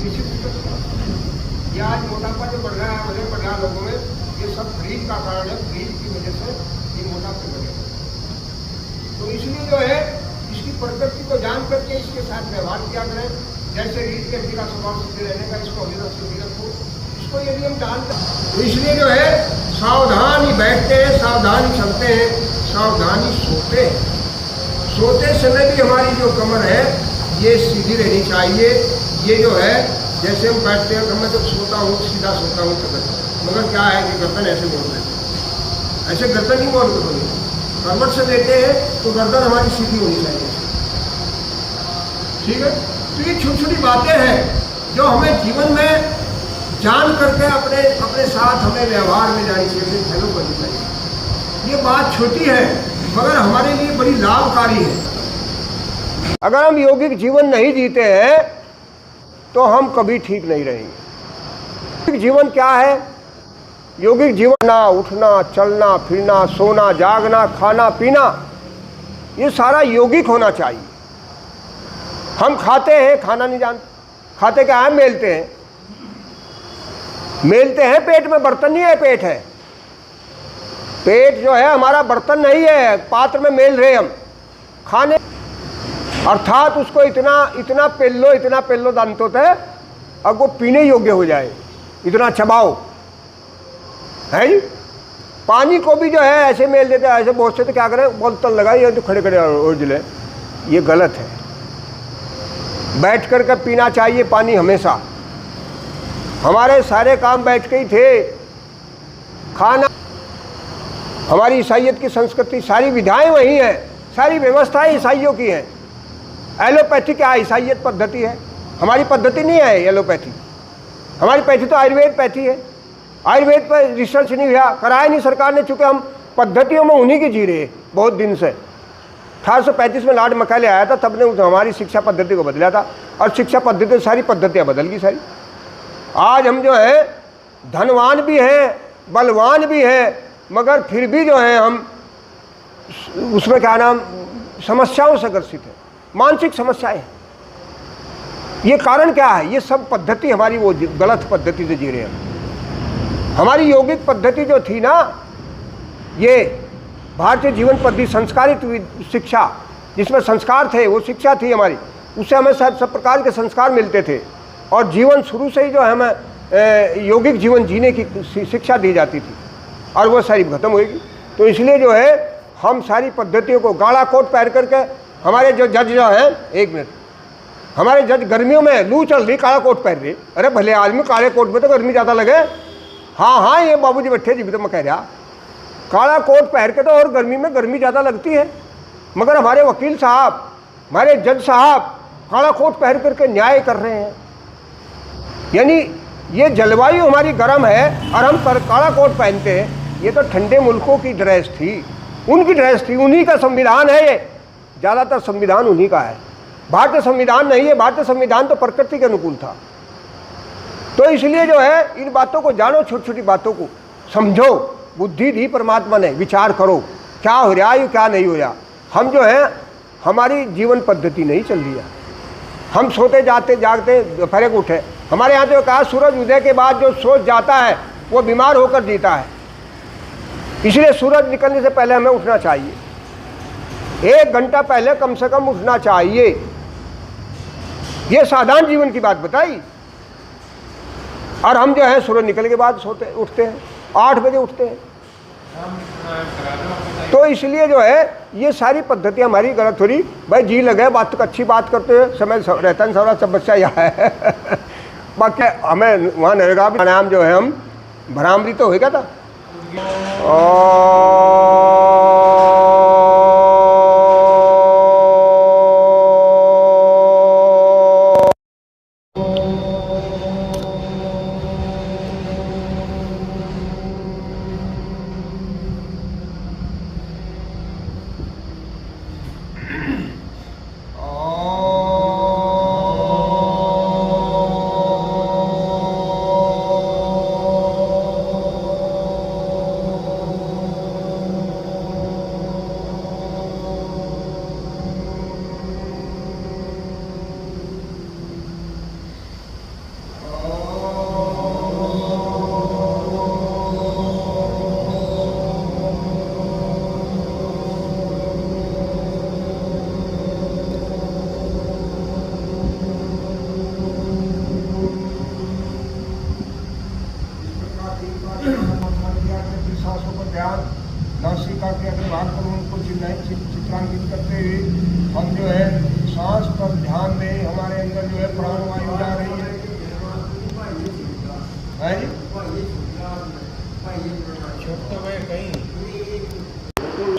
किसी ये आज मोटापा जो बढ़ रहा है, वजन बढ़ रहा है लोगों में, ये सब फ्रीज का कारण है। फ्रीज की वजह से ये मोटापे बढ़े। तो इसलिए जो है इसकी प्रकृति को जान करके इसके साथ व्यवहार किया करें। जैसे रीढ़ के हड्डी का स्वभाव सीधे रहने का, इसको अभी से रखो। इसको यदि हम जानते तो इसलिए जो है सावधानी बैठते हैं, सावधानी चलते हैं, सावधानी सोते हैं। सोते समय भी हमारी जो कमर है ये सीधी रहनी चाहिए। ये जो है जैसे हम बैठते हैं, मैं जब सोता हूँ सीधा सोता हूँ तो मगर क्या है कि गर्दन ऐसे मोड़ देते हैं, ऐसे गर्दन ही मोड़ देते हैं। करवट से लेते हैं तो गर्दन हमारी सीधी होनी चाहिए। ठीक है। तो ये छोटी छोटी बातें हैं जो हमें जीवन में जान करके अपने साथ हमें व्यवहार में जानी चाहिए, फॉलो करनी चाहिए। ये बात छोटी है मगर हमारे लिए बड़ी लाभकारी है। अगर हम यौगिक जीवन नहीं जीते हैं तो हम कभी ठीक नहीं रहेंगे। यौगिक जीवन क्या है? यौगिक जीवन ना उठना, चलना, फिरना, सोना, जागना, खाना, पीना, ये सारा यौगिक होना चाहिए। हम खाते हैं, खाना नहीं जानते। खाते क्या है? मेलते हैं। मेलते हैं पेट में, बर्तन नहीं है, पेट है। पेट जो है हमारा बर्तन नहीं है, पात्र में मेल रहे हम खाने, अर्थात उसको इतना पेल लो दांतों से अब वो पीने योग्य हो जाए, इतना चबाओ है जी। पानी को भी जो है ऐसे मेल देते हैं, ऐसे बहुत से तो क्या करें, बोतल लगाई तो खड़े खड़े उजले, ये गलत है। बैठ कर के पीना चाहिए पानी हमेशा। हमारे सारे काम बैठ के ही थे। खाना, हमारी ईसाइयत की संस्कृति, सारी विधाएं वही हैं, सारी व्यवस्थाएं ईसाइयों की हैं। एलोपैथी क्या है? ईसाइयत पद्धति है, हमारी पद्धति नहीं है एलोपैथी। हमारी पैथी तो आयुर्वेद पैथी है। आयुर्वेद पर रिसर्च नहीं हुआ, कराया नहीं सरकार ने, चूँकि हम पद्धतियों में उन्हीं की जी रहे हैं बहुत दिन से। 1835 में लॉर्ड मैकाले आया था, तब ने हमारी शिक्षा पद्धति को बदला था और शिक्षा पद्धति सारी पद्धतियाँ बदल गई सारी। आज हम जो है धनवान भी हैं, बलवान भी हैं, मगर फिर भी जो है हम उसमें क्या नाम समस्याओं से ग्रसित है, मानसिक समस्याएं हैं। ये कारण क्या है? ये सब पद्धति हमारी वो गलत पद्धति से जी रहे हैं। हमारी यौगिक पद्धति जो थी ना, ये भारतीय जीवन पद्धति, संस्कारित शिक्षा, जिसमें संस्कार थे, वो शिक्षा थी हमारी। उससे हमें सब प्रकार के संस्कार मिलते थे और जीवन शुरू से ही जो है हमें यौगिक जीवन जीने की शिक्षा दी जाती थी और वो सारी खत्म होएगी। तो इसलिए जो है हम सारी पद्धतियों को, गाढ़ा कोट पहन करके हमारे जो जज जो हैं, एक मिनट, हमारे जज गर्मियों में लू चल रही, काला कोट पहन रही। अरे भले आदमी, काले कोट में तो गर्मी ज़्यादा लगे। हाँ हाँ, ये बाबूजी बैठे जी भी तो मैं कह रहा, काला कोट पहन के तो और गर्मी में गर्मी ज़्यादा लगती है, मगर हमारे वकील साहब, हमारे जज साहब काला कोट पहन करके न्याय कर रहे हैं। यानी ये जलवायु हमारी गर्म है और हम काला कोट पहनते हैं। ये तो ठंडे मुल्कों की ड्रेस थी, उनकी ड्रेस थी, उन्हीं का संविधान है। ये ज़्यादातर संविधान उन्हीं का है, भारतीय संविधान नहीं है। भारतीय संविधान तो प्रकृति के अनुकूल था। तो इसलिए जो है इन बातों को जानो, छोटी छोटी बातों को समझो। बुद्धि दी परमात्मा ने, विचार करो क्या हो रहा है, क्या नहीं हो रहा। हम जो है हमारी जीवन पद्धति नहीं चल रही है। हम सोते जाते जागते दोपहर को उठे। हमारे यहाँ तो कहा सूरज उदय के बाद जो सोच जाता है वो बीमार होकर जीता है। इसलिए सूरज निकलने से पहले हमें उठना चाहिए, 1 घंटा पहले कम से कम उठना चाहिए। ये साधारण जीवन की बात बताई। और हम जो है सूरज निकलने के बाद उठते हैं, 8 बजे उठते हैं। तो इसलिए जो है ये सारी पद्धतियाँ हमारी गलत हो रही। भाई जी लगे बात तो अच्छी बात करते हैं, समय रहता है सारा, सब बच्चा यहाँ है। बाकी हमें वहाँ नरेगा भी नाम जो है हम भ्रामरी तो होगा था।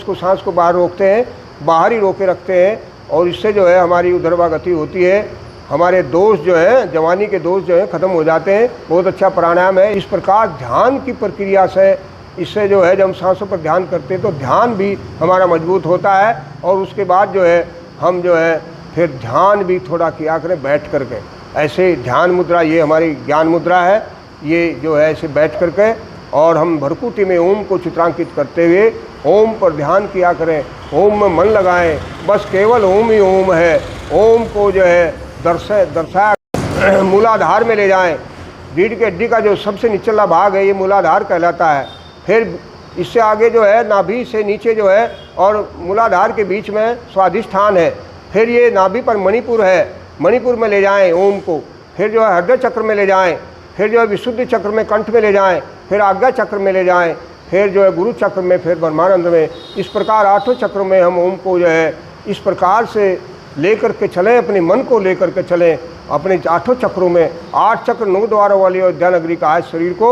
उसको सांस को बाहर रोकते हैं, बाहर ही रोके रखते हैं, और इससे जो है हमारी ऊर्ध्वा गति होती है, हमारे दोष जो है, जवानी के दोष जो है ख़त्म हो जाते हैं। बहुत अच्छा प्राणायाम है। इस प्रकार ध्यान की प्रक्रिया से, इससे जो है जब हम सांसों पर ध्यान करते हैं तो ध्यान भी हमारा मजबूत होता है। और उसके बाद जो है हम जो है फिर ध्यान भी थोड़ा किया करें बैठ करके। ऐसे ध्यान मुद्रा, ये हमारी ज्ञान मुद्रा है, ये जो है ऐसे बैठ करके, और हम भरकुटी में ओम को चित्रांकित करते हुए ओम पर ध्यान किया करें, ओम में मन लगाएं, बस केवल ओम ही ओम है। ओम को जो है दर्शा मूलाधार में ले जाएं। रीढ़ की हड्डी का जो सबसे निचला भाग है ये मूलाधार कहलाता है। फिर इससे आगे जो है नाभि से नीचे जो है और मूलाधार के बीच में स्वाधिष्ठान है। फिर ये नाभि पर मणिपुर है, मणिपुर में ले जाएं ओम को। फिर जो है हृदय चक्र में ले जाएं, फिर जो है विशुद्धि चक्र में कंठ में ले जाएं, फिर आज्ञा चक्र में ले जाएं, फिर जो है गुरु चक्र में, फिर ब्रह्मानंद में। इस प्रकार 8 चक्रों में हम ओम को जो है इस प्रकार से लेकर के चलें, अपने मन को लेकर के चलें अपने 8 चक्रों में। 8 चक्र 9 द्वारों वाली अयोध्या नगरी का है शरीर को।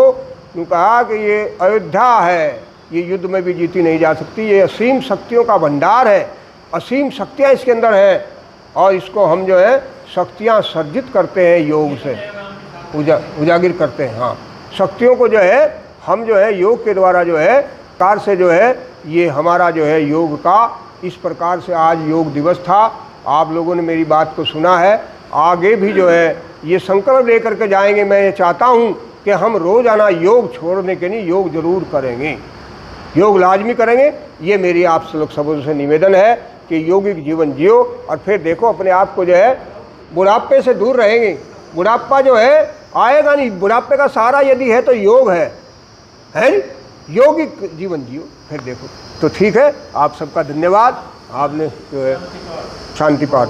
कहा कि ये अयोध्या है, ये युद्ध में भी जीती नहीं जा सकती, ये असीम शक्तियों का भंडार है, असीम शक्तियाँ इसके अंदर हैं, और इसको हम जो है शक्तियाँ सर्जित करते हैं योग से, उजागर करते हैं। हाँ, शक्तियों को जो है हम जो है योग के द्वारा जो है कार से जो है ये हमारा जो है योग का इस प्रकार से आज योग दिवस था। आप लोगों ने मेरी बात को सुना है, आगे भी जो है ये संकल्प लेकर के जाएंगे। मैं ये चाहता हूँ कि हम रोज़ाना योग छोड़ने के नहीं, योग जरूर करेंगे, योग लाजमी करेंगे। ये मेरी आप लोग सबों से निवेदन है कि यौगिक जीवन जियो, और फिर देखो अपने आप को जो है बुढ़ापे से दूर रहेंगे। बुढ़ापा जो है आएगा नहीं, बुढ़ापे का सहारा यदि है तो योग है यौगिक जीवन जियो, फिर देखो। तो ठीक है, आप सबका धन्यवाद। आपने जो है शांति पाठ